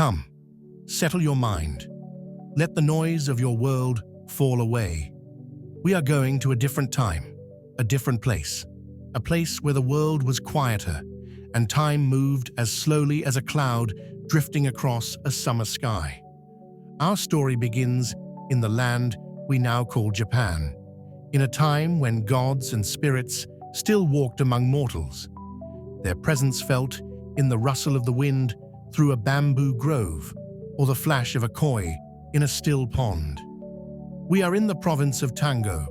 Come, settle your mind. Let the noise of your world fall away. We are going to a different time, a different place. A place where the world was quieter and time moved as slowly as a cloud drifting across a summer sky. Our story begins in the land we now call Japan, in a time when gods and spirits still walked among mortals. Their presence felt in the rustle of the wind through a bamboo grove or the flash of a koi in a still pond. We are in the province of Tango,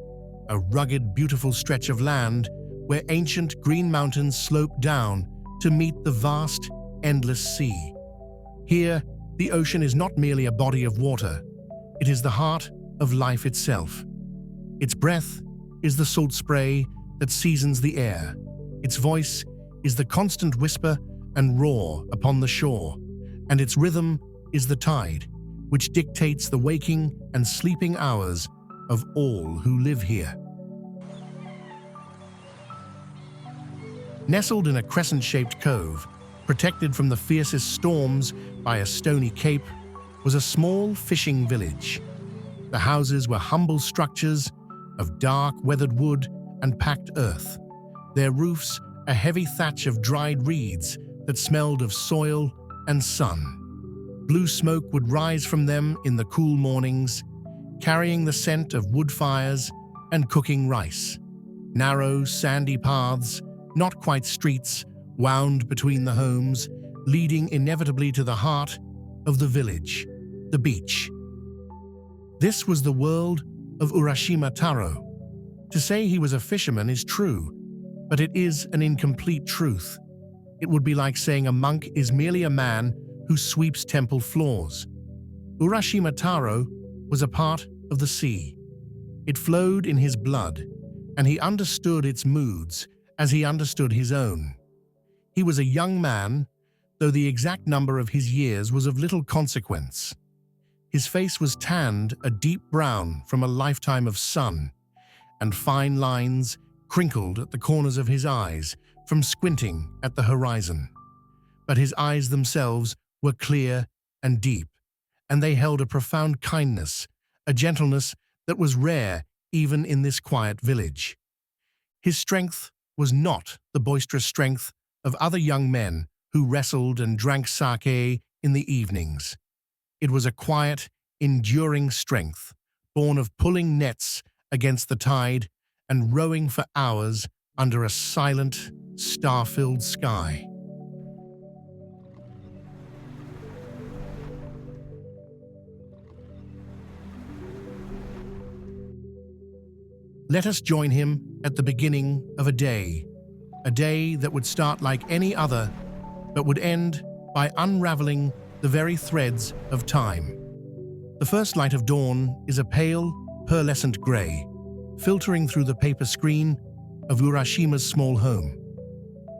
a rugged, beautiful stretch of land where ancient green mountains slope down to meet the vast, endless sea. Here, the ocean is not merely a body of water, it is the heart of life itself. Its breath is the salt spray that seasons the air. Its voice is the constant whisper and roar upon the shore, and its rhythm is the tide, which dictates the waking and sleeping hours of all who live here. Nestled in a crescent-shaped cove, protected from the fiercest storms by a stony cape, was a small fishing village. The houses were humble structures of dark, weathered wood and packed earth, their roofs a heavy thatch of dried reeds that smelled of soil and sun. Blue smoke would rise from them in the cool mornings, carrying the scent of wood fires and cooking rice. Narrow, sandy paths, not quite streets, wound between the homes, leading inevitably to the heart of the village, the beach. This was the world of Urashima Tarō. To say he was a fisherman is true, but it is an incomplete truth. It would be like saying a monk is merely a man who sweeps temple floors. Urashima Tarō was a part of the sea. It flowed in his blood, and he understood its moods as he understood his own. He was a young man, though the exact number of his years was of little consequence. His face was tanned a deep brown from a lifetime of sun, and fine lines crinkled at the corners of his eyes from squinting at the horizon. But his eyes themselves were clear and deep, and they held a profound kindness, a gentleness that was rare even in this quiet village. His strength was not the boisterous strength of other young men who wrestled and drank sake in the evenings. It was a quiet, enduring strength, born of pulling nets against the tide and rowing for hours under a silent, star-filled sky. Let us join him at the beginning of a day that would start like any other, but would end by unraveling the very threads of time. The first light of dawn is a pale, pearlescent gray, filtering through the paper screen of Urashima's small home.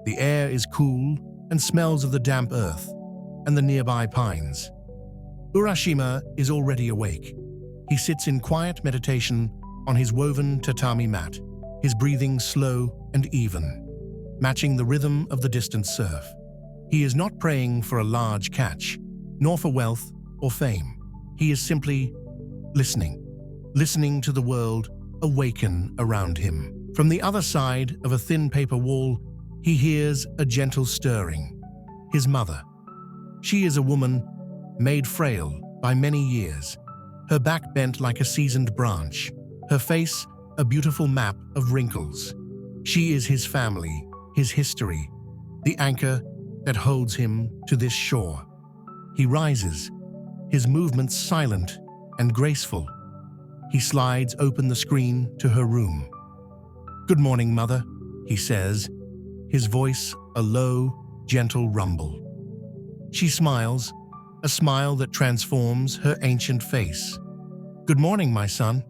The air is cool and smells of the damp earth and the nearby pines. Urashima is already awake. He sits in quiet meditation on his woven tatami mat, his breathing slow and even, matching the rhythm of the distant surf. He is not praying for a large catch, nor for wealth or fame. He is simply listening to the world awaken around him. From the other side of a thin paper wall, he hears a gentle stirring. His mother. She is a woman made frail by many years, her back bent like a seasoned branch, her face a beautiful map of wrinkles. She is his family, his history, the anchor that holds him to this shore. He rises, his movements silent and graceful. He slides open the screen to her room. "Good morning, Mother," he says, his voice a low, gentle rumble. She smiles, a smile that transforms her ancient face. "Good morning, my son.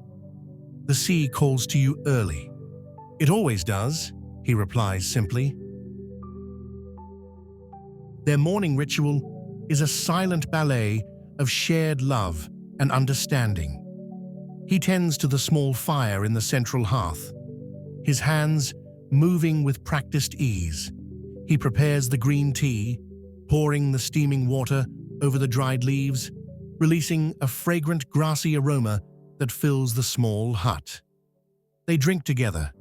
The sea calls to you early." "It always does," he replies simply. Their morning ritual is a silent ballet of shared love and understanding. He tends to the small fire in the central hearth, his hands moving with practiced ease. He prepares the green tea, pouring the steaming water over the dried leaves, releasing a fragrant grassy aroma that fills the small hut. They drink together,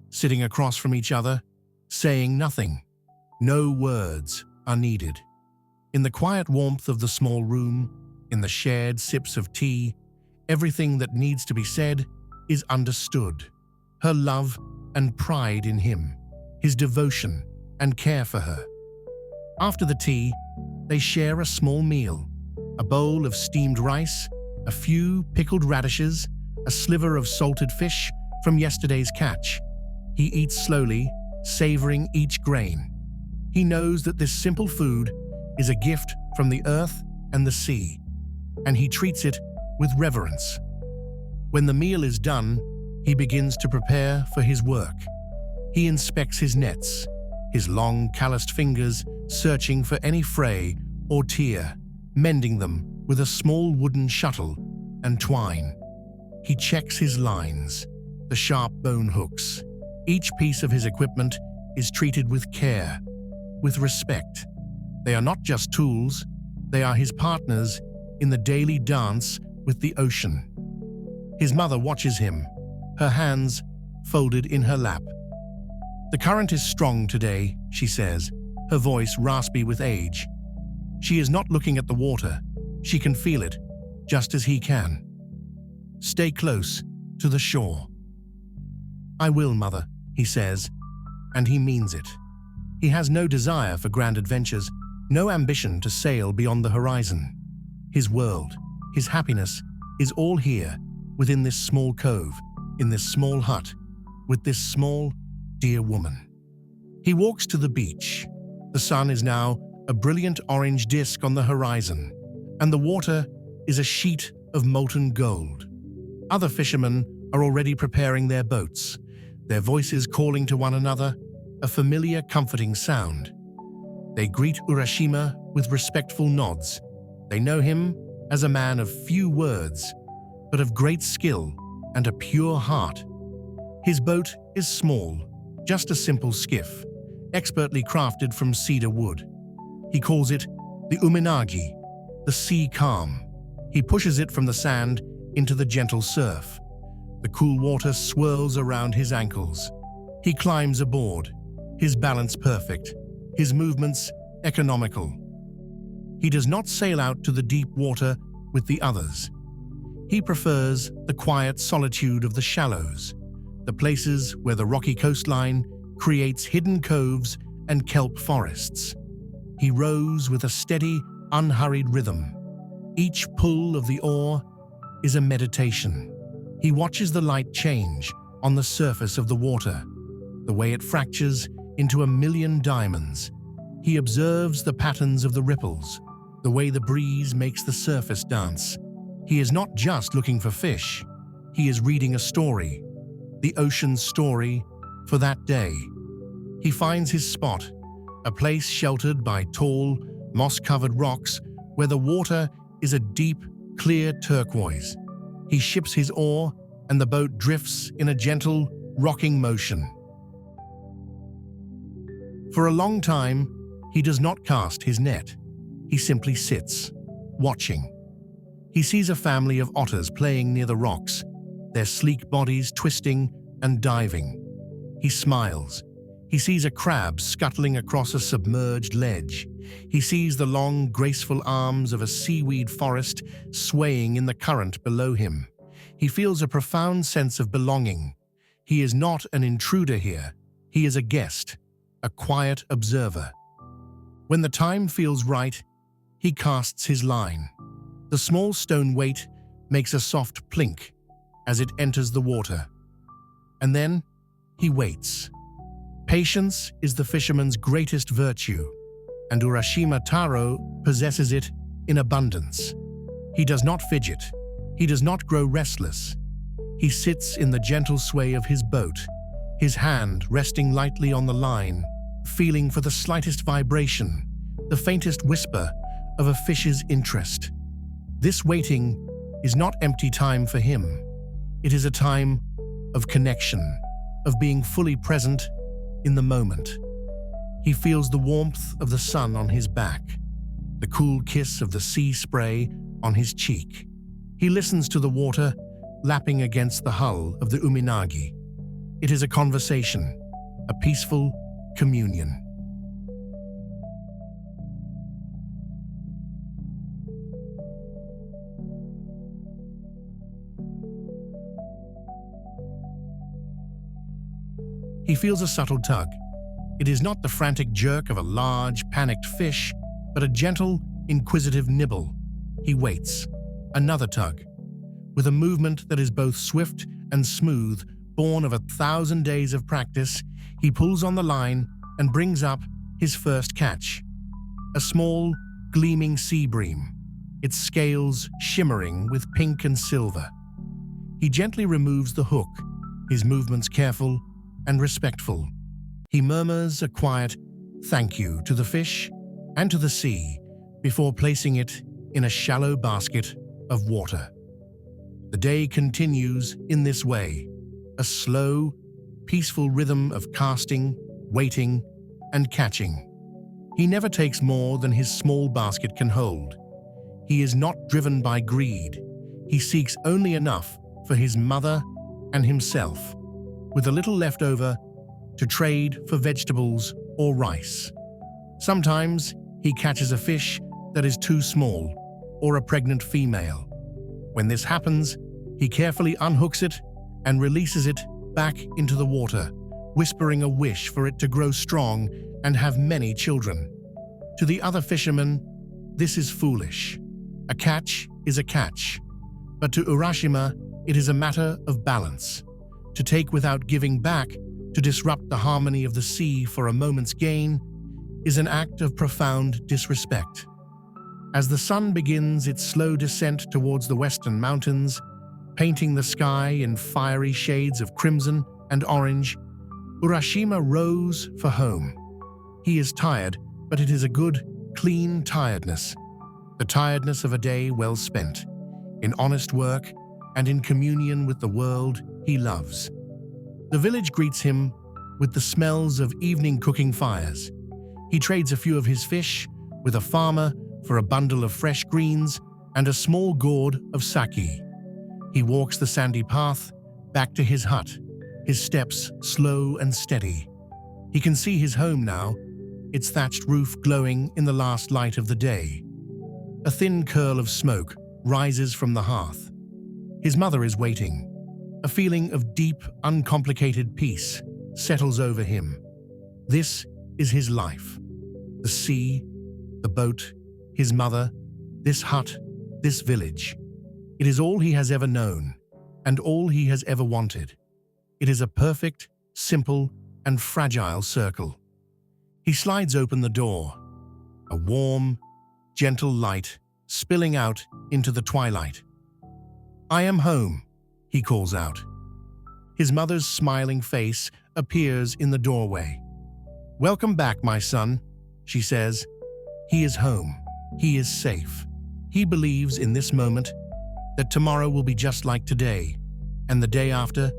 sitting across from each other, saying nothing. No words are needed. In the quiet warmth of the small room, in the shared sips of tea, everything that needs to be said is understood. Her love and pride in him, his devotion and care for her. After the tea, they share a small meal, a bowl of steamed rice, a few pickled radishes, a sliver of salted fish from yesterday's catch. He eats slowly, savoring each grain. He knows that this simple food is a gift from the earth and the sea, and he treats it with reverence. When the meal is done, he begins to prepare for his work. He inspects his nets, his long calloused fingers searching for any fray or tear, mending them with a small wooden shuttle and twine. He checks his lines, the sharp bone hooks. Each piece of his equipment is treated with care, with respect. They are not just tools, they are his partners in the daily dance with the ocean. His mother watches him, her hands folded in her lap. "The current is strong today," she says, her voice raspy with age. She is not looking at the water. She can feel it, just as he can. "Stay close to the shore." "I will, Mother," he says, and he means it. He has no desire for grand adventures, no ambition to sail beyond the horizon. His world, his happiness, is all here, within this small cove, in this small hut, with this small, dear woman. He walks to the beach. The sun is now a brilliant orange disk on the horizon, and the water is a sheet of molten gold. Other fishermen are already preparing their boats, their voices calling to one another, a familiar, comforting sound. They greet Urashima with respectful nods. They know him as a man of few words, but of great skill and a pure heart. His boat is small, just a simple skiff, expertly crafted from cedar wood. He calls it the uminagi, the sea calm. He pushes it from the sand into the gentle surf. The cool water swirls around his ankles. He climbs aboard, his balance perfect, his movements economical. He does not sail out to the deep water with the others. He prefers the quiet solitude of the shallows, the places where the rocky coastline creates hidden coves and kelp forests. He rows with a steady, unhurried rhythm. Each pull of the oar is a meditation. He watches the light change on the surface of the water, the way it fractures into a million diamonds. He observes the patterns of the ripples, the way the breeze makes the surface dance. He is not just looking for fish. He is reading a story, the ocean's story for that day. He finds his spot, a place sheltered by tall, moss-covered rocks where the water is a deep, clear turquoise. He ships his oar, and the boat drifts in a gentle, rocking motion. For a long time, he does not cast his net. He simply sits, watching. He sees a family of otters playing near the rocks, their sleek bodies twisting and diving. He smiles. He sees a crab scuttling across a submerged ledge. He sees the long, graceful arms of a seaweed forest swaying in the current below him. He feels a profound sense of belonging. He is not an intruder here. He is a guest, a quiet observer. When the time feels right, he casts his line. The small stone weight makes a soft plink as it enters the water. And then he waits. Patience is the fisherman's greatest virtue, and Urashima Tarō possesses it in abundance. He does not fidget. He does not grow restless. He sits in the gentle sway of his boat, his hand resting lightly on the line, feeling for the slightest vibration, the faintest whisper of a fish's interest. This waiting is not empty time for him. It is a time of connection, of being fully present in the moment. He feels the warmth of the sun on his back, the cool kiss of the sea spray on his cheek. He listens to the water lapping against the hull of the uminagi. It is a conversation, a peaceful communion. He feels a subtle tug. It is not the frantic jerk of a large, panicked fish, but a gentle, inquisitive nibble. He waits. Another tug. With a movement that is both swift and smooth, born of 1,000 days of practice, he pulls on the line and brings up his first catch. A small, gleaming sea bream, its scales shimmering with pink and silver. He gently removes the hook, his movements careful and respectful. He murmurs a quiet thank you to the fish and to the sea before placing it in a shallow basket of water. The day continues in this way, a slow, peaceful rhythm of casting, waiting, and catching. He never takes more than his small basket can hold. He is not driven by greed. He seeks only enough for his mother and himself, with a little left over to trade for vegetables or rice. Sometimes he catches a fish that is too small or a pregnant female. When this happens, he carefully unhooks it and releases it back into the water, whispering a wish for it to grow strong and have many children. To the other fishermen, this is foolish. A catch is a catch. But to Urashima, it is a matter of balance. To take without giving back, to disrupt the harmony of the sea for a moment's gain, is an act of profound disrespect. As the sun begins its slow descent towards the western mountains, painting the sky in fiery shades of crimson and orange, Urashima rows for home. He is tired, but it is a good, clean tiredness. The tiredness of a day well spent, in honest work and in communion with the world he loves. The village greets him with the smells of evening cooking fires. He trades a few of his fish with a farmer for a bundle of fresh greens and a small gourd of sake. He walks the sandy path back to his hut, his steps slow and steady. He can see his home now, its thatched roof glowing in the last light of the day. A thin curl of smoke rises from the hearth. His mother is waiting. A feeling of deep, uncomplicated peace settles over him. This is his life. The sea, the boat, his mother, this hut, this village. It is all he has ever known, and all he has ever wanted. It is a perfect, simple, and fragile circle. He slides open the door. A warm, gentle light spilling out into the twilight. "I am home," he calls out. His mother's smiling face appears in the doorway. "Welcome back, my son," she says. He is home. He is safe. He believes in this moment that tomorrow will be just like today, and the day after,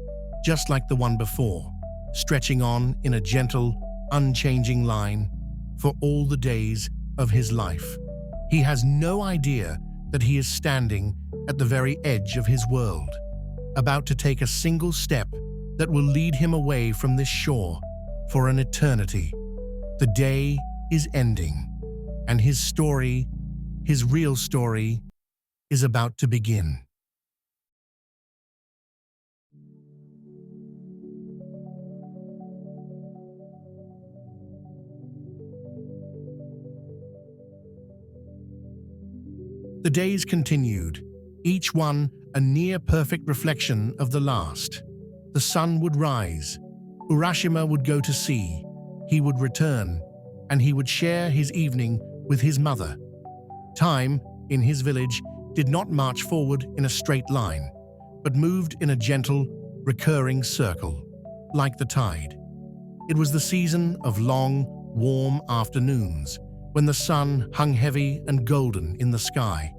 just like the one before, stretching on in a gentle, unchanging line for all the days of his life. He has no idea that he is standing at the very edge of his world, about to take a single step that will lead him away from this shore for an eternity. The day is ending, and his story, his real story, is about to begin. The days continued, each one a near-perfect reflection of the last. The sun would rise, Urashima would go to sea, he would return, and he would share his evening with his mother. Time, in his village, did not march forward in a straight line, but moved in a gentle, recurring circle, like the tide. It was the season of long, warm afternoons, when the sun hung heavy and golden in the sky,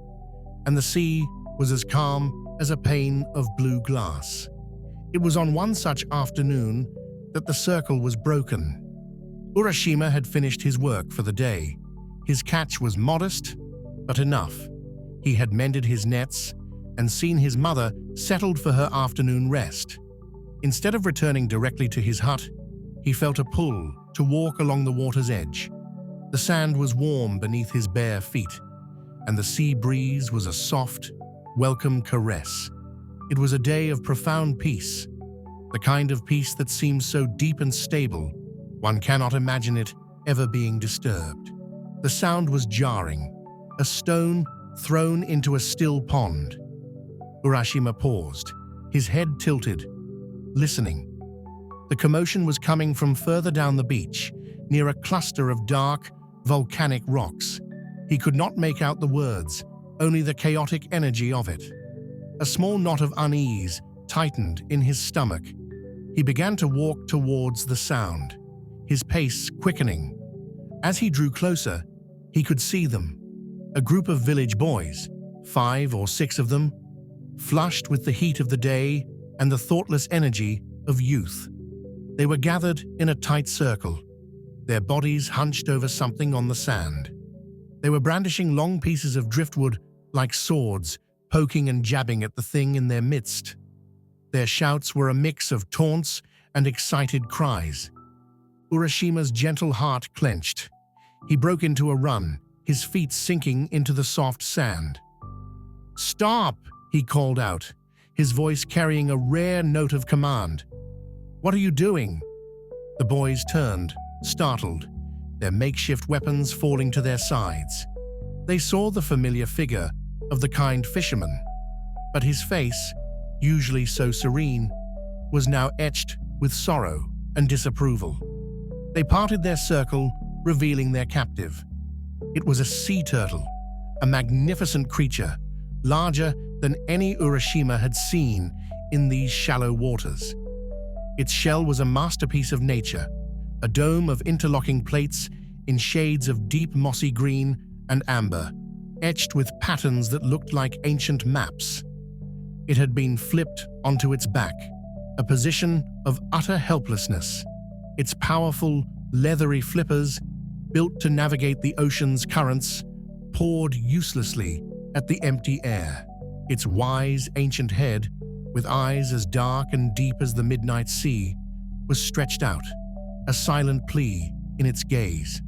and the sea was as calm as a pane of blue glass. It was on one such afternoon that the circle was broken. Urashima had finished his work for the day. His catch was modest, but enough. He had mended his nets and seen his mother settled for her afternoon rest. Instead of returning directly to his hut, he felt a pull to walk along the water's edge. The sand was warm beneath his bare feet, and the sea breeze was a soft, welcome caress. It was a day of profound peace, the kind of peace that seems so deep and stable, one cannot imagine it ever being disturbed. The sound was jarring, a stone thrown into a still pond. Urashima paused, his head tilted, listening. The commotion was coming from further down the beach, near a cluster of dark, volcanic rocks. He could not make out the words, only the chaotic energy of it. A small knot of unease tightened in his stomach. He began to walk towards the sound, his pace quickening. As he drew closer, he could see them. A group of village boys, 5 or 6 of them, flushed with the heat of the day and the thoughtless energy of youth. They were gathered in a tight circle, their bodies hunched over something on the sand. They were brandishing long pieces of driftwood like swords, poking and jabbing at the thing in their midst. Their shouts were a mix of taunts and excited cries. Urashima's gentle heart clenched. He broke into a run, his feet sinking into the soft sand. "Stop!" he called out, his voice carrying a rare note of command. "What are you doing?" The boys turned, startled, their makeshift weapons falling to their sides. They saw the familiar figure of the kind fisherman, but his face, usually so serene, was now etched with sorrow and disapproval. They parted their circle, revealing their captive. It was a sea turtle, a magnificent creature, larger than any Urashima had seen in these shallow waters. Its shell was a masterpiece of nature, a dome of interlocking plates in shades of deep mossy green and amber, etched with patterns that looked like ancient maps. It had been flipped onto its back, a position of utter helplessness. Its powerful, leathery flippers, built to navigate the ocean's currents, pawed uselessly at the empty air. Its wise, ancient head, with eyes as dark and deep as the midnight sea, was stretched out, a silent plea in its gaze.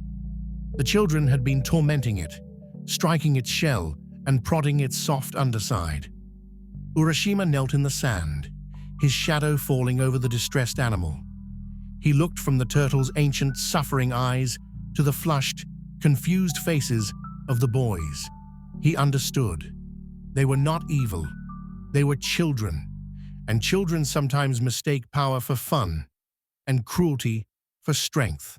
The children had been tormenting it, striking its shell and prodding its soft underside. Urashima knelt in the sand, his shadow falling over the distressed animal. He looked from the turtle's ancient, suffering eyes to the flushed, confused faces of the boys. He understood. They were not evil. They were children, and children sometimes mistake power for fun and cruelty for strength.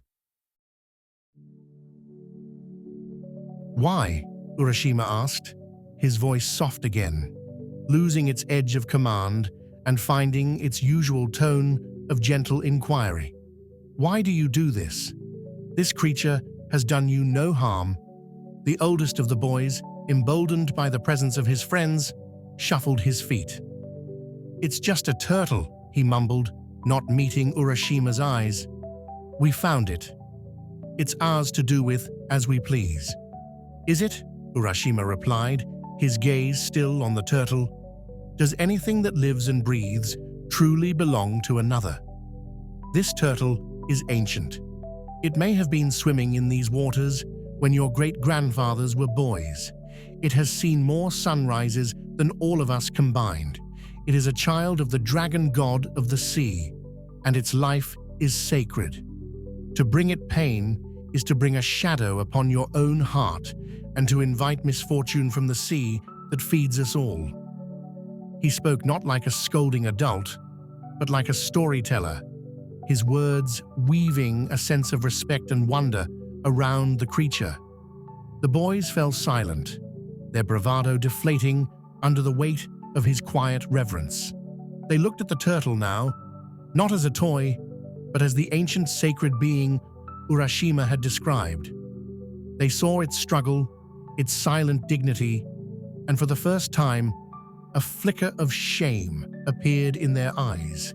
"Why?" Urashima asked, his voice soft again, losing its edge of command and finding its usual tone of gentle inquiry. "Why do you do this? This creature has done you no harm." The oldest of the boys, emboldened by the presence of his friends, shuffled his feet. "It's just a turtle," he mumbled, not meeting Urashima's eyes. "We found it. It's ours to do with as we please." "Is it?" Urashima replied, his gaze still on the turtle. "Does anything that lives and breathes truly belong to another? This turtle is ancient. It may have been swimming in these waters when your great-grandfathers were boys. It has seen more sunrises than all of us combined. It is a child of the dragon god of the sea, and its life is sacred. To bring it pain is to bring a shadow upon your own heart and to invite misfortune from the sea that feeds us all." He spoke not like a scolding adult, but like a storyteller, his words weaving a sense of respect and wonder around the creature. The boys fell silent, their bravado deflating under the weight of his quiet reverence. They looked at the turtle now, not as a toy, but as the ancient sacred being Urashima had described. They saw its struggle, its silent dignity, and for the first time, a flicker of shame appeared in their eyes.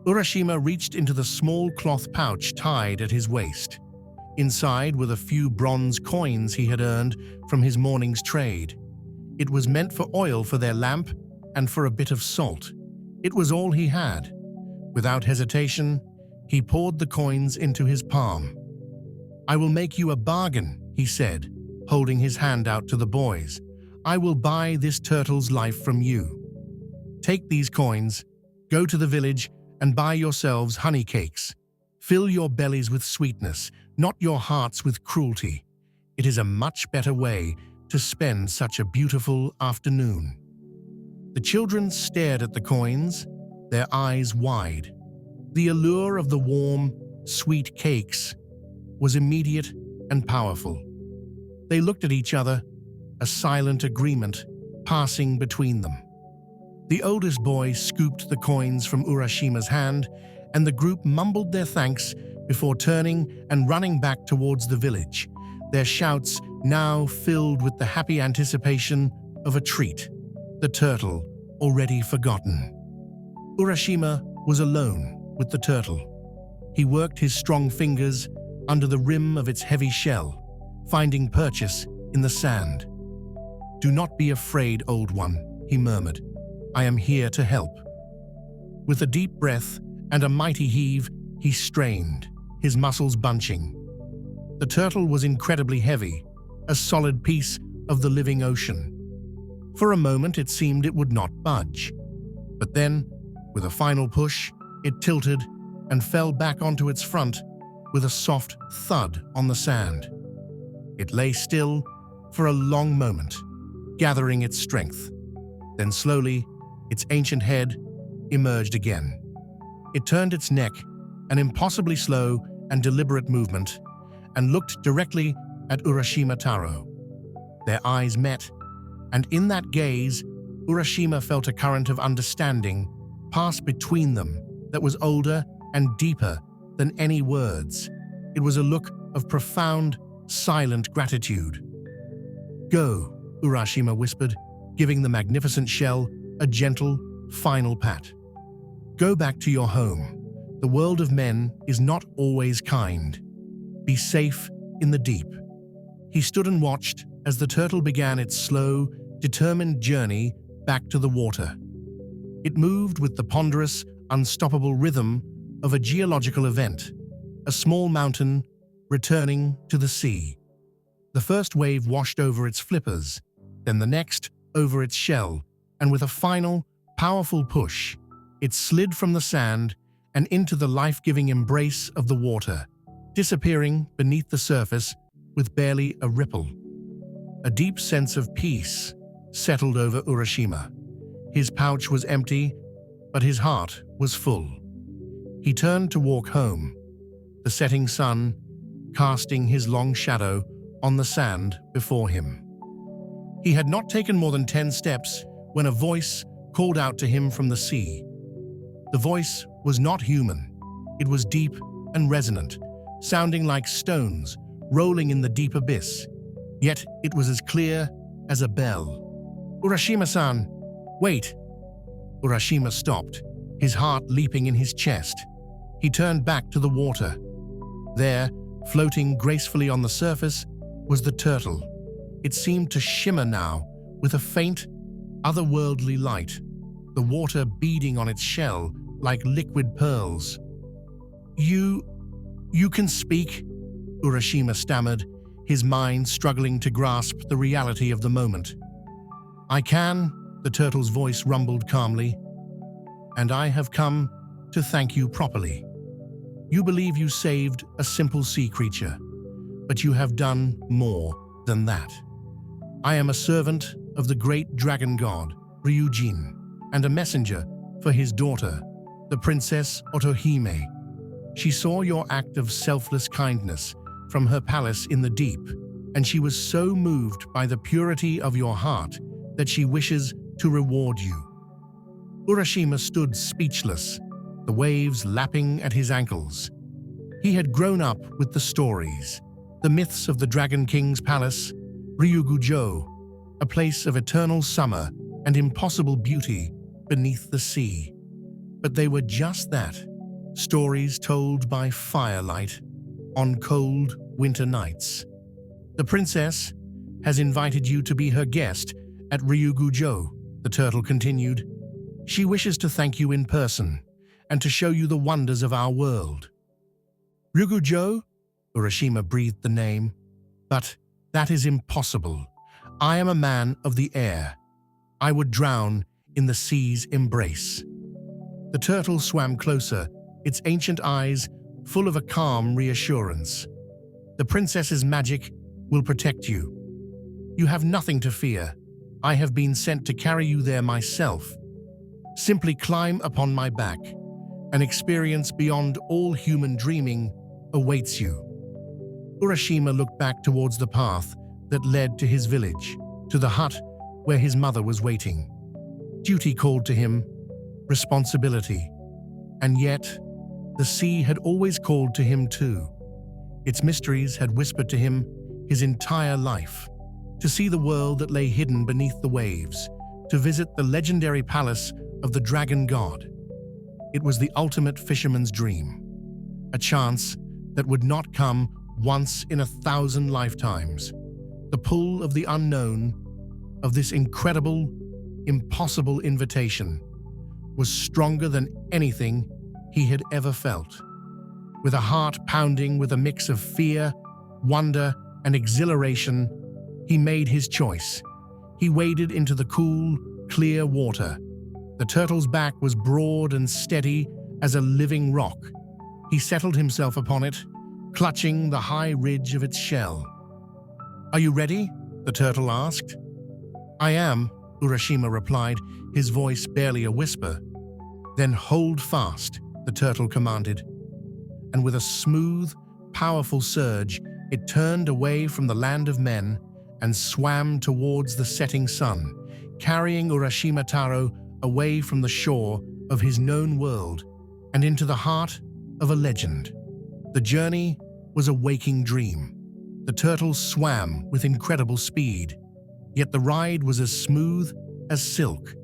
Urashima reached into the small cloth pouch tied at his waist. Inside were the few bronze coins he had earned from his morning's trade. It was meant for oil for their lamp and for a bit of salt. It was all he had. Without hesitation, he poured the coins into his palm. "I will make you a bargain," he said, holding his hand out to the boys. "I will buy this turtle's life from you. Take these coins, go to the village, and buy yourselves honey cakes. Fill your bellies with sweetness, not your hearts with cruelty. It is a much better way to spend such a beautiful afternoon." The children stared at the coins, their eyes wide. The allure of the warm, sweet cakes was immediate and powerful. They looked at each other, a silent agreement passing between them. The oldest boy scooped the coins from Urashima's hand, and the group mumbled their thanks before turning and running back towards the village, their shouts now filled with the happy anticipation of a treat, the turtle already forgotten. Urashima was alone with the turtle. He worked his strong fingers under the rim of its heavy shell, finding purchase in the sand. "Do not be afraid, old one," he murmured. "I am here to help." With a deep breath and a mighty heave, he strained, his muscles bunching. The turtle was incredibly heavy, a solid piece of the living ocean. For a moment it seemed it would not budge. But then, with a final push, it tilted and fell back onto its front with a soft thud on the sand. It lay still for a long moment, gathering its strength. Then slowly, its ancient head emerged again. It turned its neck, an impossibly slow and deliberate movement, and looked directly at Urashima Tarō. Their eyes met, and in that gaze, Urashima felt a current of understanding pass between them that was older and deeper than any words. It was a look of profound, silent gratitude. "Go," Urashima whispered, giving the magnificent shell a gentle, final pat. "Go back to your home. The world of men is not always kind. Be safe in the deep." He stood and watched as the turtle began its slow, determined journey back to the water. It moved with the ponderous, unstoppable rhythm of a geological event, a small mountain returning to the sea. The first wave washed over its flippers, then the next over its shell, and with a final, powerful push, it slid from the sand and into the life-giving embrace of the water, disappearing beneath the surface with barely a ripple. A deep sense of peace settled over Urashima. His pouch was empty, but his heart was full. He turned to walk home, the setting sun casting his long shadow on the sand before him. He had not taken more than 10 steps when a voice called out to him from the sea. The voice was not human. It was deep and resonant, sounding like stones rolling in the deep abyss. Yet it was as clear as a bell. "Urashima-san, wait!" Urashima stopped, his heart leaping in his chest. He turned back to the water. There, floating gracefully on the surface, was the turtle. It seemed to shimmer now with a faint, otherworldly light, the water beading on its shell like liquid pearls. You can speak?" Urashima stammered, his mind struggling to grasp the reality of the moment. "I can," the turtle's voice rumbled calmly, "and I have come to thank you properly. You believe you saved a simple sea creature, but you have done more than that. I am a servant of the great dragon god, Ryūgū-jō, and a messenger for his daughter, the Princess Otohime. She saw your act of selfless kindness from her palace in the deep, and she was so moved by the purity of your heart that she wishes to reward you." Urashima stood speechless, the waves lapping at his ankles. He had grown up with the stories, the myths of the Dragon King's palace, Ryūgū-jō, a place of eternal summer and impossible beauty beneath the sea. But they were just that, stories told by firelight on cold winter nights. The princess has invited you to be her guest at Ryūgū-jō, the turtle continued. She wishes to thank you in person and to show you the wonders of our world. Ryūgū-jō? Urashima breathed the name. But that is impossible. I am a man of the air. I would drown in the sea's embrace. The turtle swam closer, its ancient eyes full of a calm reassurance. The princess's magic will protect you. You have nothing to fear. I have been sent to carry you there myself. Simply climb upon my back. An experience beyond all human dreaming awaits you. Urashima looked back towards the path that led to his village, to the hut where his mother was waiting. Duty called to him, responsibility. And yet, the sea had always called to him too. Its mysteries had whispered to him his entire life, to see the world that lay hidden beneath the waves, to visit the legendary palace of the dragon god. It was the ultimate fisherman's dream, a chance that would not come once in 1,000 lifetimes. The pull of the unknown, of this incredible, impossible invitation, was stronger than anything he had ever felt. With a heart pounding with a mix of fear, wonder, and exhilaration, he made his choice. He waded into the cool, clear water. The turtle's back was broad and steady as a living rock. He settled himself upon it, clutching the high ridge of its shell. "Are you ready?" the turtle asked. "I am," Urashima replied, his voice barely a whisper. "Then hold fast," the turtle commanded. And with a smooth, powerful surge, it turned away from the land of men and swam towards the setting sun, carrying Urashima Tarō away from the shore of his known world and into the heart of a legend. The journey was a waking dream. The turtle swam with incredible speed, yet the ride was as smooth as silk.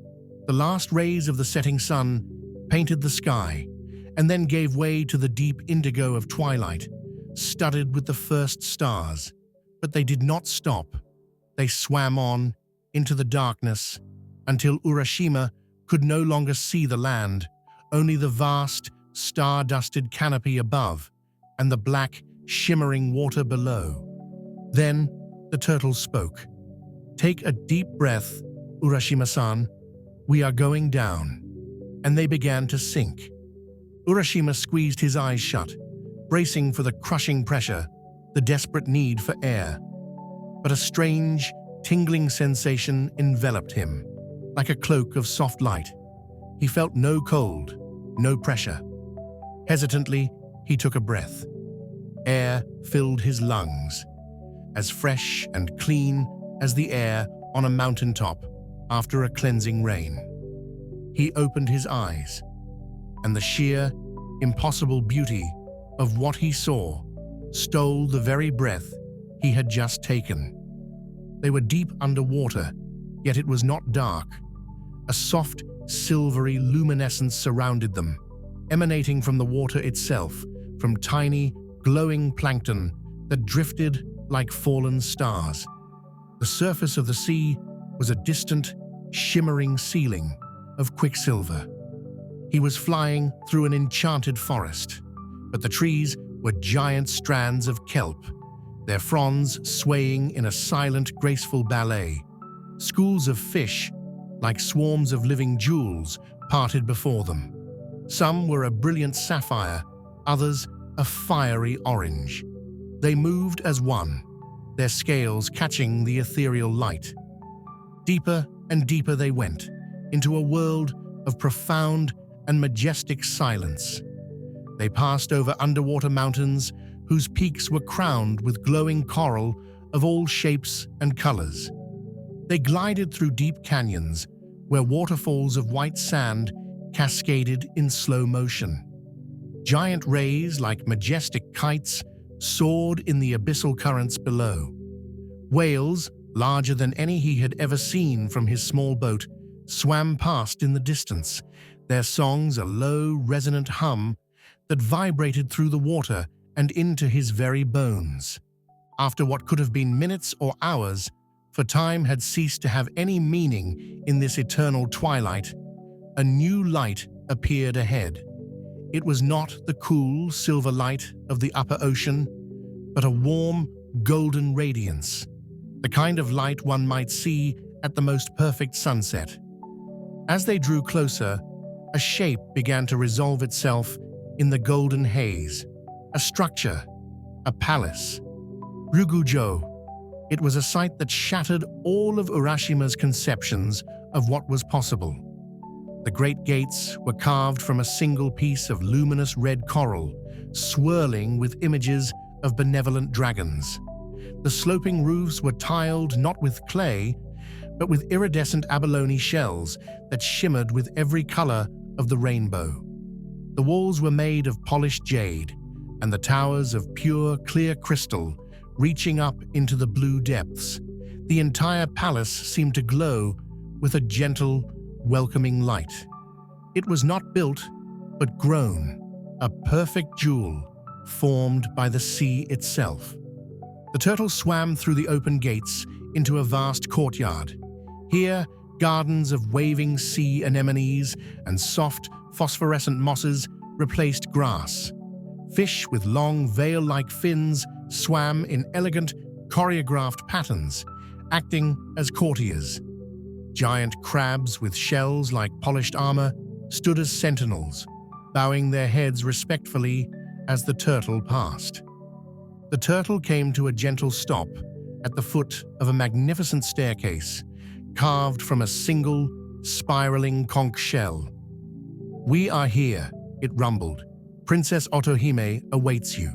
The last rays of the setting sun painted the sky and then gave way to the deep indigo of twilight, studded with the first stars. But they did not stop. They swam on into the darkness until Urashima could no longer see the land, only the vast, star-dusted canopy above and the black, shimmering water below. Then the turtle spoke. "Take a deep breath, Urashima-san. We are going down." And they began to sink. Urashima squeezed his eyes shut, bracing for the crushing pressure, the desperate need for air. But a strange, tingling sensation enveloped him, like a cloak of soft light. He felt no cold, no pressure. Hesitantly, he took a breath. Air filled his lungs, as fresh and clean as the air on a mountaintop after a cleansing rain. He opened his eyes, and the sheer, impossible beauty of what he saw stole the very breath he had just taken. They were deep underwater, yet it was not dark. A soft, silvery luminescence surrounded them, emanating from the water itself, from tiny, glowing plankton that drifted like fallen stars. The surface of the sea was a distant, shimmering ceiling of quicksilver. He was flying through an enchanted forest, but the trees were giant strands of kelp, their fronds swaying in a silent, graceful ballet. Schools of fish, like swarms of living jewels, parted before them. Some were a brilliant sapphire, others a fiery orange. They moved as one, their scales catching the ethereal light. Deeper and deeper they went, into a world of profound and majestic silence. They passed over underwater mountains whose peaks were crowned with glowing coral of all shapes and colors. They glided through deep canyons where waterfalls of white sand cascaded in slow motion. Giant rays like majestic kites soared in the abyssal currents below. Whales, larger than any he had ever seen from his small boat, swam past in the distance, their songs a low, resonant hum that vibrated through the water and into his very bones. After what could have been minutes or hours, for time had ceased to have any meaning in this eternal twilight, a new light appeared ahead. It was not the cool silver light of the upper ocean, but a warm golden radiance, the kind of light one might see at the most perfect sunset. As they drew closer, a shape began to resolve itself in the golden haze. A structure, a palace. Ryūgū-jō. It was a sight that shattered all of Urashima's conceptions of what was possible. The great gates were carved from a single piece of luminous red coral, swirling with images of benevolent dragons. The sloping roofs were tiled not with clay, but with iridescent abalone shells that shimmered with every color of the rainbow. The walls were made of polished jade, and the towers of pure, clear crystal, reaching up into the blue depths. The entire palace seemed to glow with a gentle, welcoming light. It was not built, but grown, a perfect jewel formed by the sea itself. The turtle swam through the open gates into a vast courtyard. Here, gardens of waving sea anemones and soft, phosphorescent mosses replaced grass. Fish with long, veil-like fins swam in elegant, choreographed patterns, acting as courtiers. Giant crabs with shells like polished armor stood as sentinels, bowing their heads respectfully as the turtle passed. The turtle came to a gentle stop at the foot of a magnificent staircase, carved from a single, spiraling conch shell. "We are here," it rumbled. "Princess Otohime awaits you."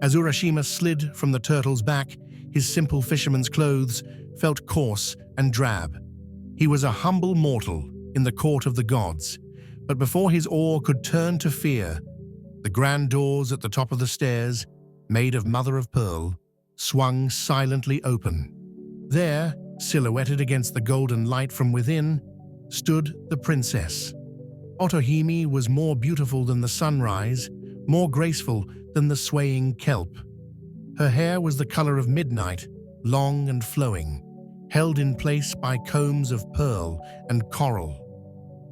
As Urashima slid from the turtle's back, his simple fisherman's clothes felt coarse and drab. He was a humble mortal in the court of the gods, but before his awe could turn to fear, the grand doors at the top of the stairs, made of mother-of-pearl, swung silently open. There, silhouetted against the golden light from within, stood the princess. Otohime was more beautiful than the sunrise, more graceful than the swaying kelp. Her hair was the color of midnight, long and flowing, held in place by combs of pearl and coral.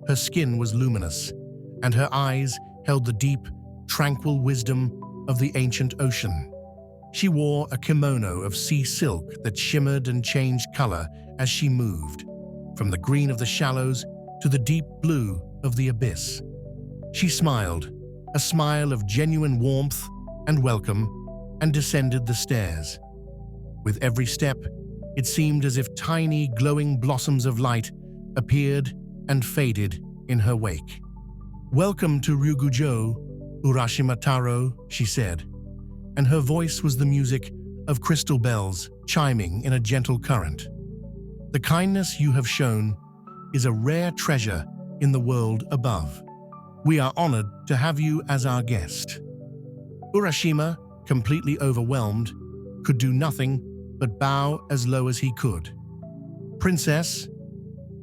Her skin was luminous, and her eyes held the deep, tranquil wisdom of the ancient ocean. She wore a kimono of sea silk that shimmered and changed color as she moved, from the green of the shallows to the deep blue of the abyss. She smiled, a smile of genuine warmth and welcome, and descended the stairs. With every step, it seemed as if tiny, glowing blossoms of light appeared and faded in her wake. "Welcome to Ryūgū-jō, Urashima Tarō," she said, and her voice was the music of crystal bells chiming in a gentle current. "The kindness you have shown is a rare treasure in the world above. We are honored to have you as our guest." Urashima, completely overwhelmed, could do nothing but bow as low as he could. "Princess,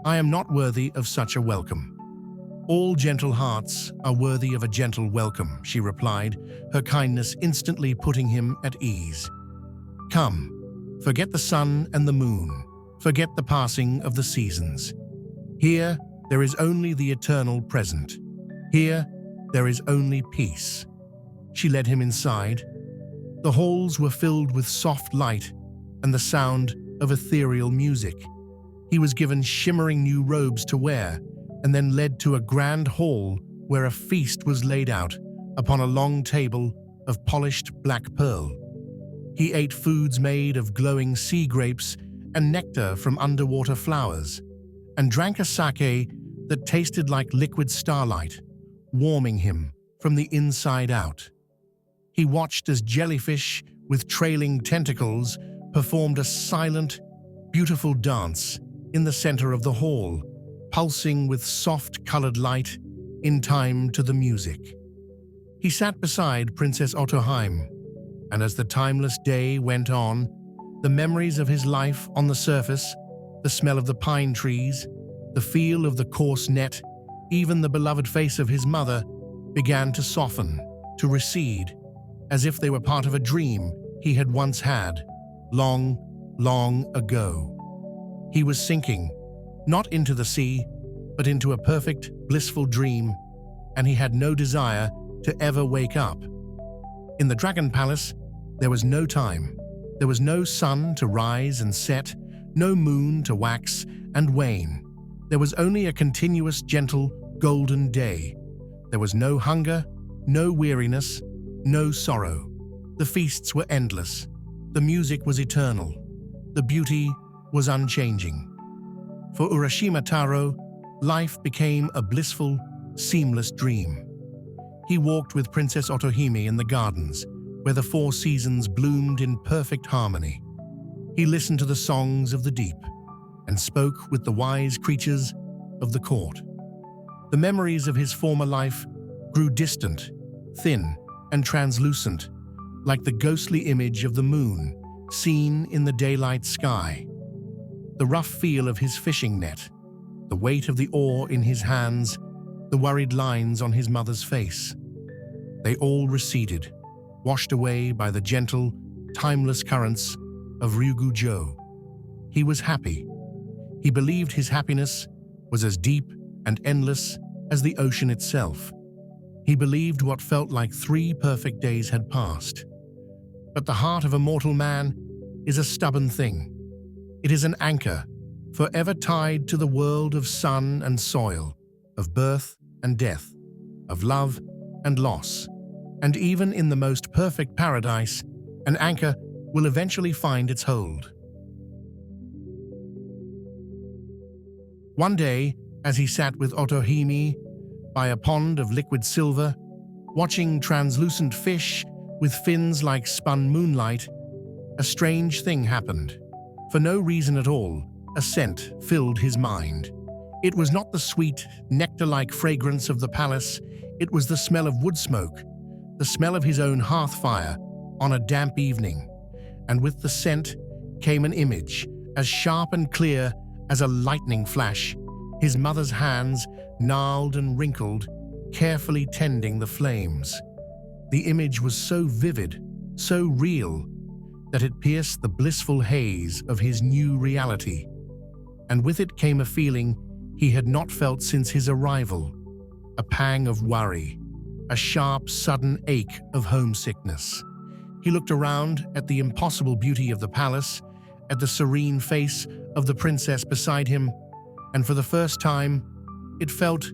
I am not worthy of such a welcome." "All gentle hearts are worthy of a gentle welcome," she replied, her kindness instantly putting him at ease. "Come, forget the sun and the moon, forget the passing of the seasons. Here, there is only the eternal present. Here, there is only peace." She led him inside. The halls were filled with soft light and the sound of ethereal music. He was given shimmering new robes to wear, and then led to a grand hall where a feast was laid out upon a long table of polished black pearl. He ate foods made of glowing sea grapes and nectar from underwater flowers, and drank a sake that tasted like liquid starlight, warming him from the inside out. He watched as jellyfish with trailing tentacles performed a silent, beautiful dance in the center of the hall, pulsing with soft-colored light in time to the music. He sat beside Princess Otohime, and as the timeless day went on, the memories of his life on the surface, the smell of the pine trees, the feel of the coarse net, even the beloved face of his mother, began to soften, to recede. as if they were part of a dream he had once had, long, long ago. He was sinking, not into the sea, but into a perfect, blissful dream, and he had no desire to ever wake up. In the Dragon Palace, there was no time. There was no sun to rise and set, no moon to wax and wane. There was only a continuous, gentle, golden day. There was no hunger, no weariness, no sorrow. The feasts were endless. The music was eternal. The beauty was unchanging. For Urashima Tarō, life became a blissful, seamless dream. He walked with Princess Otohime in the gardens, where the 4 seasons bloomed in perfect harmony. He listened to the songs of the deep and spoke with the wise creatures of the court. The memories of his former life grew distant, thin, and translucent, like the ghostly image of the moon seen in the daylight sky. The rough feel of his fishing net, the weight of the oar in his hands, the worried lines on his mother's face. They all receded, washed away by the gentle, timeless currents of Ryūgū-jō. He was happy. He believed his happiness was as deep and endless as the ocean itself. He believed what felt like 3 perfect days had passed. But the heart of a mortal man is a stubborn thing. It is an anchor, forever tied to the world of sun and soil, of birth and death, of love and loss. And even in the most perfect paradise, an anchor will eventually find its hold. One day, as he sat with Otohime by a pond of liquid silver, watching translucent fish with fins like spun moonlight, a strange thing happened. For no reason at all, a scent filled his mind. It was not the sweet, nectar-like fragrance of the palace, it was the smell of wood smoke, the smell of his own hearth fire on a damp evening. And with the scent came an image, as sharp and clear as a lightning flash, his mother's hands, gnarled and wrinkled, carefully tending the flames. The image was so vivid, so real, that it pierced the blissful haze of his new reality. And with it came a feeling he had not felt since his arrival, a pang of worry, a sharp, sudden ache of homesickness. He looked around at the impossible beauty of the palace, at the serene face of the princess beside him, and for the first time, it felt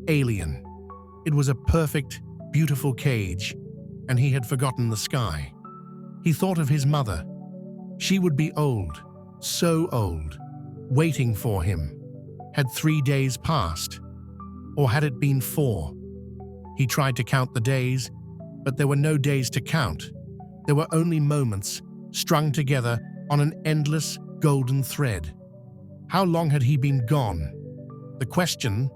alien. It was a perfect, beautiful cage, and he had forgotten the sky. He thought of his mother. She would be old, so old, waiting for him. Had 3 days passed? Or had it been 4? He tried to count the days, but there were no days to count. There were only moments strung together on an endless golden thread. How long had he been gone? The question,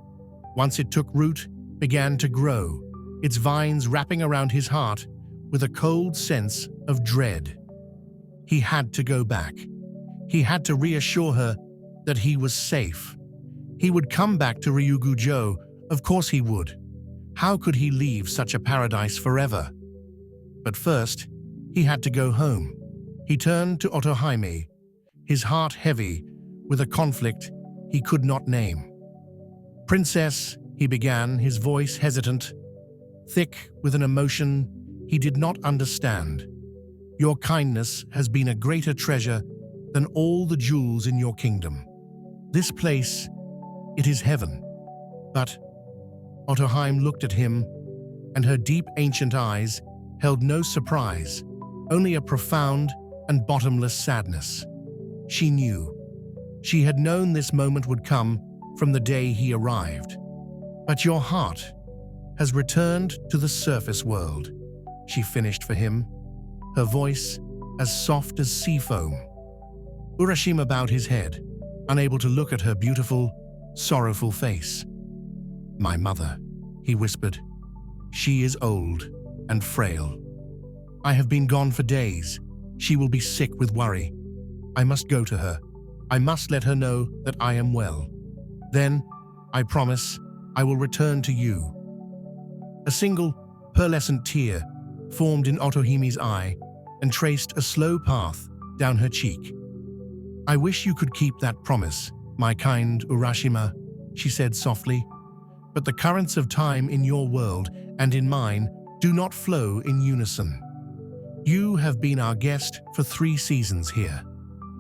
once it took root, began to grow, its vines wrapping around his heart with a cold sense of dread. He had to go back. He had to reassure her that he was safe. He would come back to Ryūgū-jō, of course he would. How could he leave such a paradise forever? But first, he had to go home. He turned to Otohime, his heart heavy with a conflict he could not name. "Princess," he began, his voice hesitant, thick with an emotion he did not understand. "Your kindness has been a greater treasure than all the jewels in your kingdom. This place, it is heaven." But Otohime looked at him, and her deep ancient eyes held no surprise, only a profound and bottomless sadness. She knew. She had known this moment would come from the day he arrived. "But your heart has returned to the surface world," she finished for him, her voice as soft as sea foam. Urashima bowed his head, unable to look at her beautiful, sorrowful face. "My mother," he whispered. "She is old and frail. I have been gone for days. She will be sick with worry. I must go to her. I must let her know that I am well. Then, I promise, I will return to you." A single, pearlescent tear formed in Otohime's eye and traced a slow path down her cheek. "I wish you could keep that promise, my kind Urashima," she said softly. "But the currents of time in your world and in mine do not flow in unison. You have been our guest for 3 seasons here,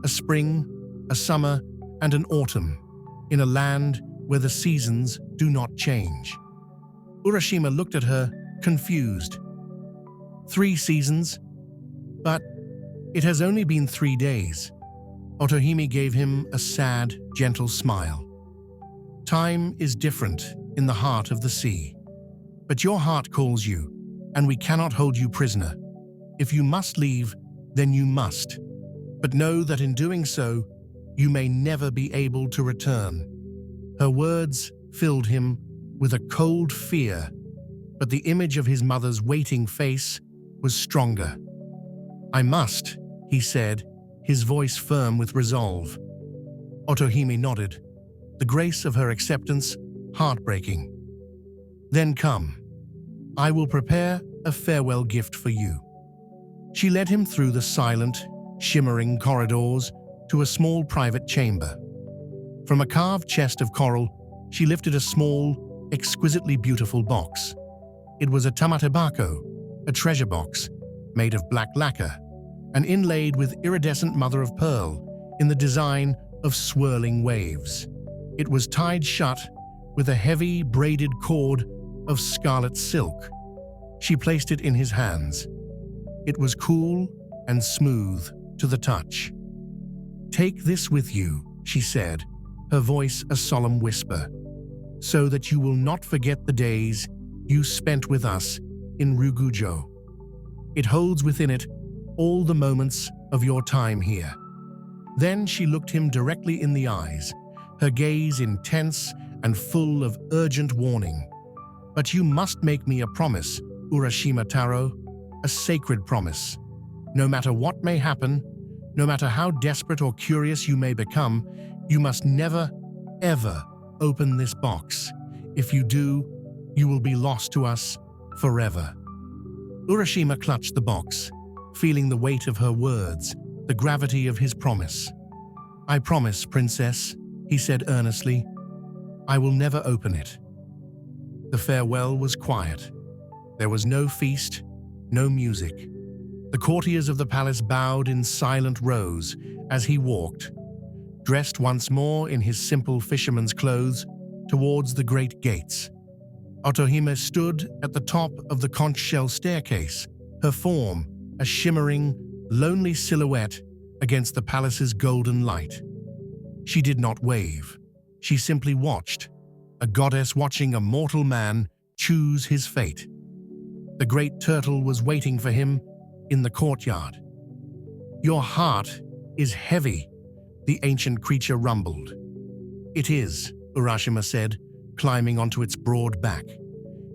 a spring, a summer, and an autumn, in a land where the seasons do not change." Urashima looked at her, confused. 3 seasons? But it has only been 3 days. Otohime gave him a sad, gentle smile. "Time is different in the heart of the sea. But your heart calls you, and we cannot hold you prisoner. If you must leave, then you must. But know that in doing so, you may never be able to return." Her words filled him with a cold fear, but the image of his mother's waiting face was stronger. "I must," he said, his voice firm with resolve. Otohime nodded, the grace of her acceptance heartbreaking. "Then come. I will prepare a farewell gift for you." She led him through the silent, shimmering corridors to a small private chamber. From a carved chest of coral, she lifted a small, exquisitely beautiful box. It was a Tamatebako, a treasure box, made of black lacquer, and inlaid with iridescent mother-of-pearl in the design of swirling waves. It was tied shut with a heavy braided cord of scarlet silk. She placed it in his hands. It was cool and smooth to the touch. "Take this with you," she said, her voice a solemn whisper, "so that you will not forget the days you spent with us in Ryūgū-jō. It holds within it all the moments of your time here." Then she looked him directly in the eyes, her gaze intense and full of urgent warning. "But you must make me a promise, Urashima Tarō, a sacred promise. No matter what may happen, no matter how desperate or curious you may become, you must never, ever open this box. If you do, you will be lost to us forever." Urashima clutched the box, feeling the weight of her words, the gravity of his promise. "I promise, Princess," he said earnestly. "I will never open it." The farewell was quiet. There was no feast, no music. The courtiers of the palace bowed in silent rows as he walked, dressed once more in his simple fisherman's clothes, towards the great gates. Otohime stood at the top of the conch shell staircase, her form a shimmering, lonely silhouette against the palace's golden light. She did not wave. She simply watched, a goddess watching a mortal man choose his fate. The great turtle was waiting for him in the courtyard. "Your heart is heavy," the ancient creature rumbled. "It is," Urashima said, climbing onto its broad back.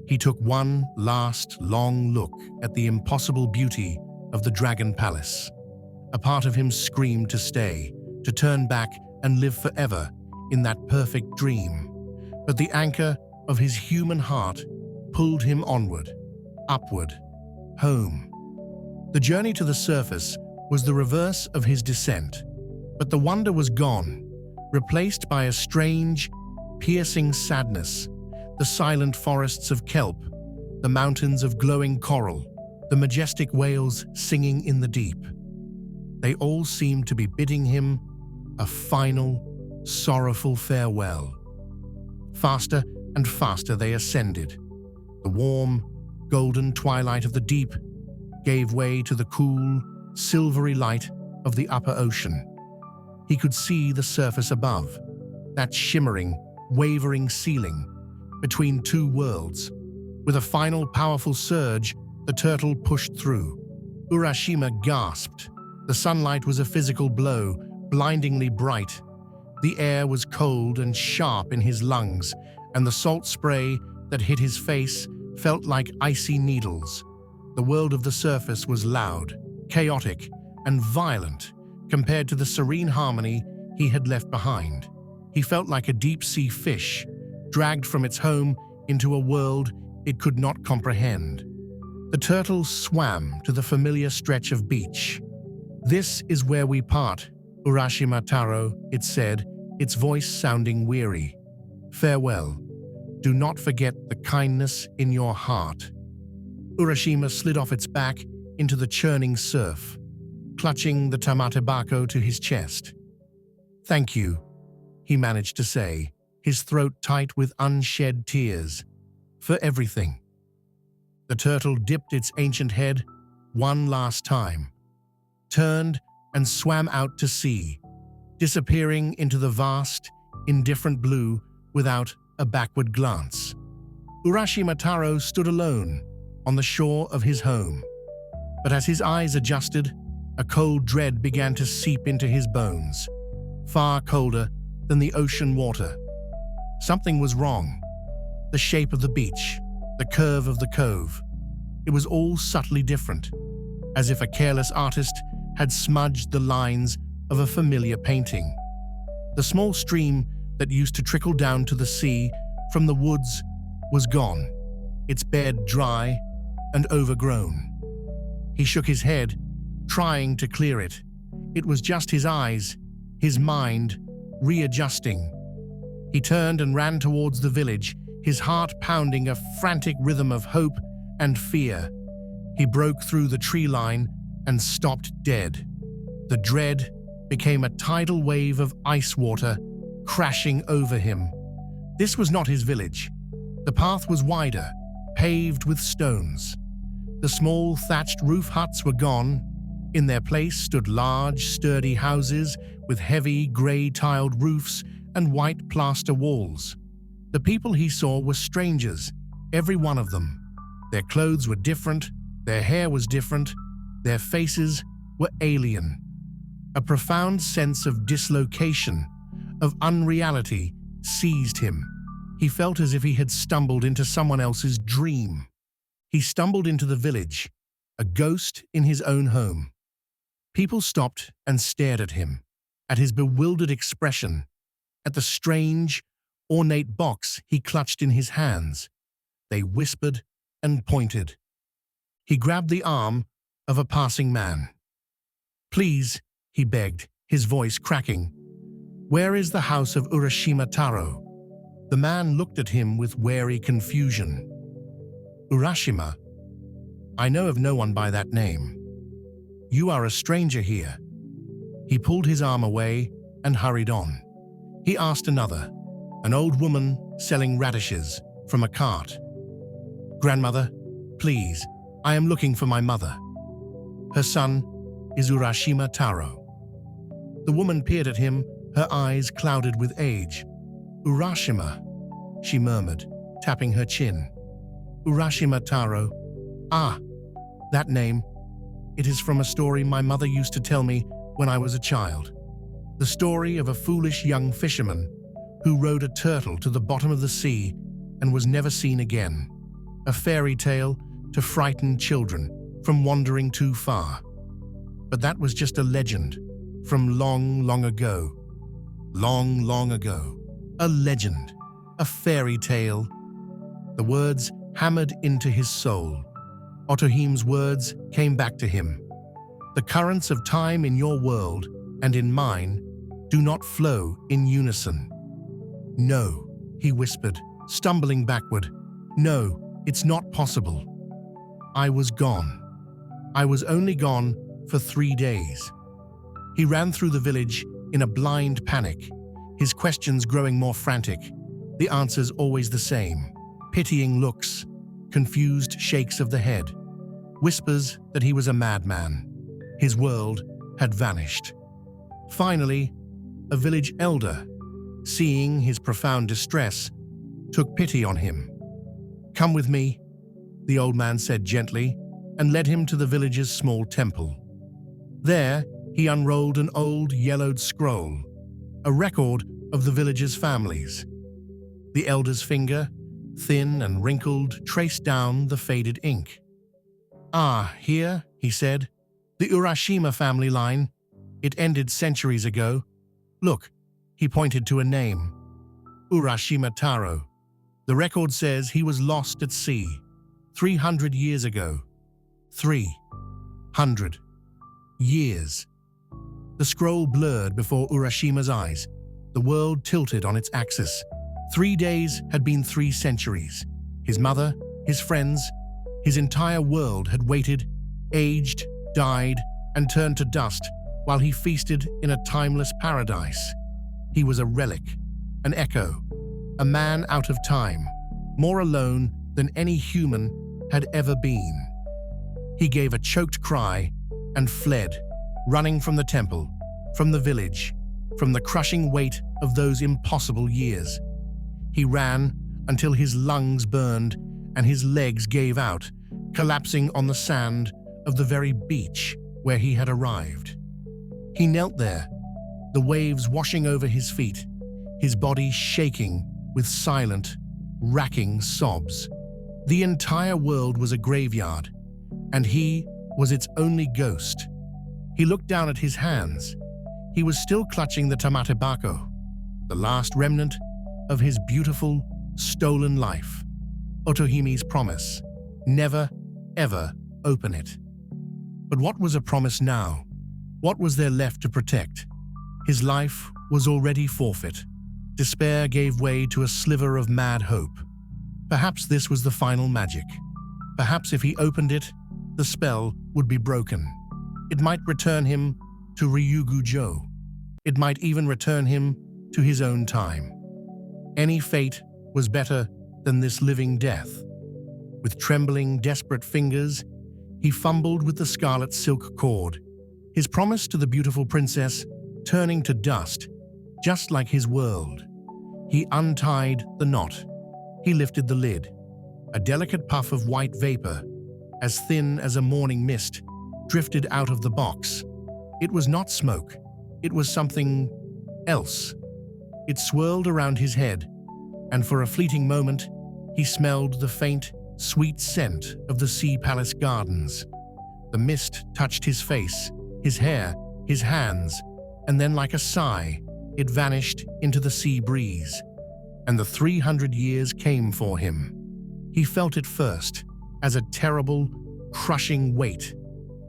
He took one last, long look at the impossible beauty of the Dragon Palace. A part of him screamed to stay, to turn back and live forever in that perfect dream. But the anchor of his human heart pulled him onward, upward, home. The journey to the surface was the reverse of his descent, but the wonder was gone, replaced by a strange, piercing sadness. The silent forests of kelp, the mountains of glowing coral, the majestic whales singing in the deep. They all seemed to be bidding him a final, sorrowful farewell. Faster and faster they ascended. The warm, golden twilight of the deep gave way to the cool, silvery light of the upper ocean. He could see the surface above, that shimmering, wavering ceiling between two worlds. With a final powerful surge, the turtle pushed through. Urashima gasped. The sunlight was a physical blow, blindingly bright. The air was cold and sharp in his lungs, and the salt spray that hit his face felt like icy needles. The world of the surface was loud, chaotic, and violent compared to the serene harmony he had left behind. He felt like a deep-sea fish, dragged from its home into a world it could not comprehend. The turtle swam to the familiar stretch of beach. "This is where we part, Urashima Tarō," it said, its voice sounding weary. "Farewell. Do not forget the kindness in your heart." Urashima slid off its back into the churning surf, clutching the Tamatebako to his chest. "Thank you," he managed to say, his throat tight with unshed tears, "for everything." The turtle dipped its ancient head one last time, turned and swam out to sea, disappearing into the vast, indifferent blue without a backward glance. Urashima Tarō stood alone on the shore of his home. But as his eyes adjusted, a cold dread began to seep into his bones, far colder than the ocean water. Something was wrong. The shape of the beach, the curve of the cove. It was all subtly different, as if a careless artist had smudged the lines of a familiar painting. The small stream that used to trickle down to the sea from the woods was gone, its bed dry and overgrown. He shook his head, trying to clear it. It was just his eyes, his mind, readjusting. He turned and ran towards the village, his heart pounding a frantic rhythm of hope and fear. He broke through the tree line and stopped dead. The dread became a tidal wave of ice water crashing over him. This was not his village. The path was wider, paved with stones. The small thatched roof huts were gone. In their place stood large, sturdy houses with heavy, grey-tiled roofs and white plaster walls. The people he saw were strangers, every one of them. Their clothes were different, their hair was different, their faces were alien. A profound sense of dislocation, of unreality, seized him. He felt as if he had stumbled into someone else's dream. He stumbled into the village, a ghost in his own home. People stopped and stared at him, at his bewildered expression, at the strange, ornate box he clutched in his hands. They whispered and pointed. He grabbed the arm of a passing man. "Please," he begged, his voice cracking. "Where is the house of Urashima Tarō?" The man looked at him with wary confusion. "Urashima? I know of no one by that name. You are a stranger here." He pulled his arm away and hurried on. He asked another, an old woman selling radishes, from a cart. "Grandmother, please, I am looking for my mother. Her son is Urashima Tarō." The woman peered at him, her eyes clouded with age. "Urashima," she murmured, tapping her chin. "Urashima Tarō. Ah, that name. It is from a story my mother used to tell me when I was a child. The story of a foolish young fisherman who rode a turtle to the bottom of the sea and was never seen again. A fairy tale to frighten children from wandering too far. But that was just a legend from long, long ago. Long, long ago. A legend. A fairy tale." The words hammered into his soul. Otohime's words came back to him. "The currents of time in your world and in mine do not flow in unison." "No," he whispered, stumbling backward. "No, it's not possible. I was gone. I was only gone for 3 days." He ran through the village in a blind panic, his questions growing more frantic, the answers always the same. Pitying looks, confused shakes of the head, whispers that he was a madman. His world had vanished. Finally, a village elder, seeing his profound distress, took pity on him. "Come with me," the old man said gently, and led him to the village's small temple. There, he unrolled an old yellowed scroll, a record of the village's families. The elder's finger, thin and wrinkled, traced down the faded ink. "Ah, here," he said, "the Urashima family line. It ended centuries ago. Look," he pointed to a name. "Urashima Tarō. The record says he was lost at sea 300 years ago. 300 years. The scroll blurred before Urashima's eyes. The world tilted on its axis. 3 days had been 3 centuries. His mother, his friends, his entire world had waited, aged, died, and turned to dust while he feasted in a timeless paradise. He was a relic, an echo, a man out of time, more alone than any human had ever been. He gave a choked cry and fled, running from the temple, from the village, from the crushing weight of those impossible years. He ran until his lungs burned and his legs gave out, collapsing on the sand of the very beach where he had arrived. He knelt there, the waves washing over his feet, his body shaking with silent, racking sobs. The entire world was a graveyard, and he was its only ghost. He looked down at his hands. He was still clutching the Tamatebako, the last remnant of his beautiful, stolen life. Otohime's promise: never, ever open it. But what was a promise now? What was there left to protect? His life was already forfeit. Despair gave way to a sliver of mad hope. Perhaps this was the final magic. Perhaps if he opened it, the spell would be broken. It might return him to Ryūgū-jō. It might even return him to his own time. Any fate was better than this living death. With trembling, desperate fingers, he fumbled with the scarlet silk cord, his promise to the beautiful princess turning to dust, just like his world. He untied the knot. He lifted the lid. A delicate puff of white vapor, as thin as a morning mist, drifted out of the box. It was not smoke. It was something else. It swirled around his head, and for a fleeting moment, he smelled the faint, sweet scent of the Sea Palace gardens. The mist touched his face, his hair, his hands, and then like a sigh, it vanished into the sea breeze. And the 300 years came for him. He felt it first, as a terrible, crushing weight.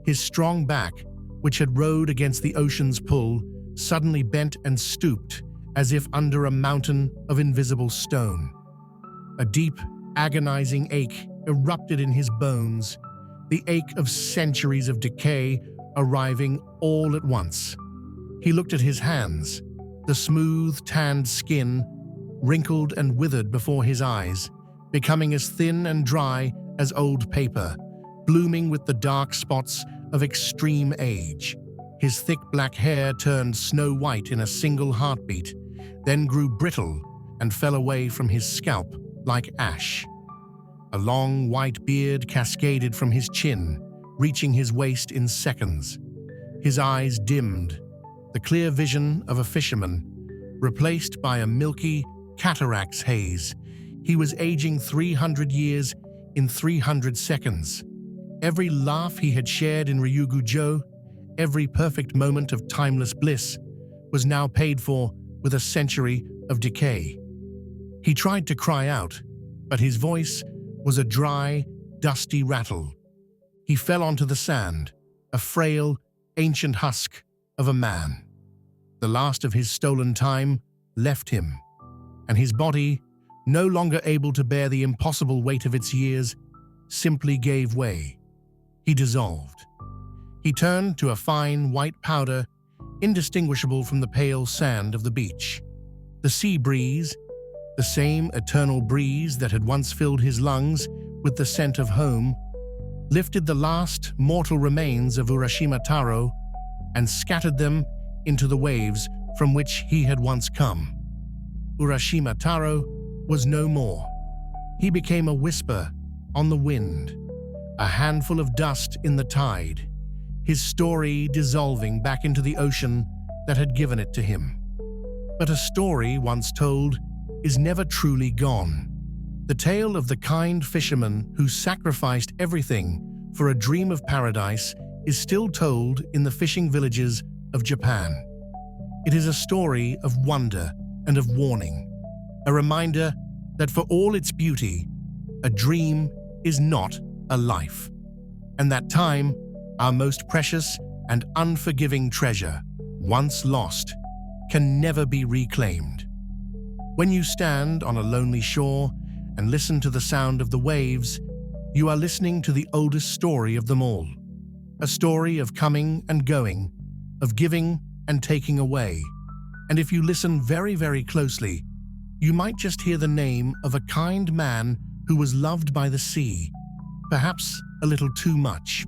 His strong back, which had rode against the ocean's pull, suddenly bent and stooped, as if under a mountain of invisible stone. A deep, agonizing ache erupted in his bones, the ache of centuries of decay arriving all at once. He looked at his hands, the smooth, tanned skin, wrinkled and withered before his eyes, becoming as thin and dry as old paper, blooming with the dark spots of extreme age. His thick black hair turned snow white in a single heartbeat, then grew brittle and fell away from his scalp like ash. A long white beard cascaded from his chin, reaching his waist in seconds. His eyes dimmed, the clear vision of a fisherman, replaced by a milky cataract's haze. He was aging 300 years in 300 seconds. Every laugh he had shared in Ryūgū-jō, every perfect moment of timeless bliss, was now paid for with a century of decay. He tried to cry out, but his voice was a dry, dusty rattle. He fell onto the sand, a frail, ancient husk of a man. The last of his stolen time left him, and his body, no longer able to bear the impossible weight of its years, simply gave way. He dissolved. He turned to a fine white powder, indistinguishable from the pale sand of the beach. The sea breeze, the same eternal breeze that had once filled his lungs with the scent of home, lifted the last mortal remains of Urashima Tarō and scattered them into the waves from which he had once come. Urashima Tarō was no more. He became a whisper on the wind, a handful of dust in the tide, his story dissolving back into the ocean that had given it to him. But a story once told is never truly gone. The tale of the kind fisherman who sacrificed everything for a dream of paradise is still told in the fishing villages of Japan. It is a story of wonder and of warning, a reminder that for all its beauty, a dream is not a life. And that time, our most precious and unforgiving treasure, once lost, can never be reclaimed. When you stand on a lonely shore and listen to the sound of the waves, you are listening to the oldest story of them all. A story of coming and going, of giving and taking away. And if you listen very, very closely, you might just hear the name of a kind man who was loved by the sea, perhaps a little too much.